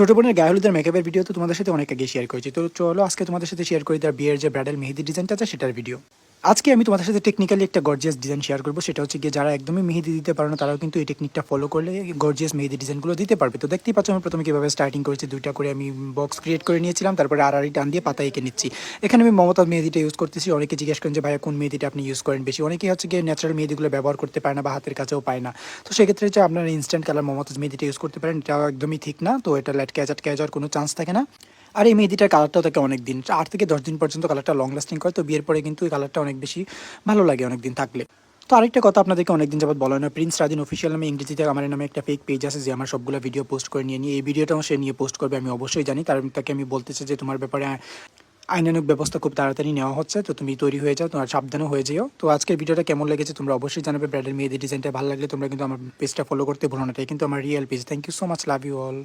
ছোট বোনের গায়ে হলুদের মেকআপের ভিডিও তো তোমাদের সাথে অনেক আগে শেয়ার করেছি। তো চলো আজকে তোমাদের সাথে শেয়ার করি তার বিয়ের যে ব্রাইডাল মেহেদি ডিজাইনটা আছে সেটার ভিডিও। আজকে আমি তোমাদের সাথে টেকনিক্যালি একটা গর্জিয়াস ডিজাইন শেয়ার করবো। সেটা হচ্ছে গিয়ে যারা একদমই মেহেদি দিতে পারো না তারাও কিন্তু এই টেকনিকটা ফলো করলে গর্জিয়াস মেহেদি ডিজাইনগুলো দিতে পারবে। তো দেখতেই পাচ্ছ আমি প্রথমে কীভাবে স্টার্টিং করেছি, দুইটা করে আমি বক্স ক্রিয়েট করে নিয়েছিলাম, তারপরে আড়াআড়ি টান দিয়ে পাতা এঁকে নিচ্ছি। এখানে আমি মমতাজ মেহেদিটা ইউজ করতেছি। অনেকে জিজ্ঞেস করেন যে ভাইয়া কোন মেহেদিটা আপনি ইউজ করেন বেশি। অনেকেই হচ্ছে গিয়ে ন্যাচারাল মেহেদিগুলো ব্যবহার করতে পারে না বা হাতের কাছেও পায় না। তো সেক্ষেত্রে যে আপনারা ইনস্ট্যান্ট কালার মমতাজ মেহেদিটা ইউজ করতে পারেন। এটা একদমই ঠিক না, তো এটা আটকে যাওয়ার কোনো চান্স থাকে না। আর এই মেহেদিটার কালারটাও থাকে অনেক দিন, 8 থেকে 10 দিন পর্যন্ত কালারটা লং লাস্টিং করে। তো বিয়ের পরে কিন্তু এই কালারটা অনেক বেশি ভালো লাগে অনেক দিন থাকলে। তো আরেকটা কথা আপনাদেরকে অনেকদিন যাবত বলা হয় না, প্রিন্স রাদিন অফিসিয়াল নামে ইংরেজিতে আমার নামে একটা ফেক পেজ আছে যে আমার সবগুলো ভিডিও পোস্ট করে নিয়ে এই ভিডিওটাও সে নিয়ে পোস্ট করবে আমি অবশ্যই জানি। তাকে আমি বলতেছি যে তোমার ব্যাপারে আইনানুগ ব্যবস্থা খুব তাড়াতাড়ি নেওয়া হচ্ছে, তো তুমি তৈরি হয়ে যাও, তোমার সাবধানও হয়ে যেও। তো আজকের ভিডিওটা কেমন লেগেছে তোমরা অবশ্যই জানাবে। ব্রাইডাল মেহেদি ডিজাইনটা ভালো লাগলে তোমরা কিন্তু আমার পেজটা ফলো করতে ভুলো না, এটাই কিন্তু আমার real page. Thank you so much, love you all.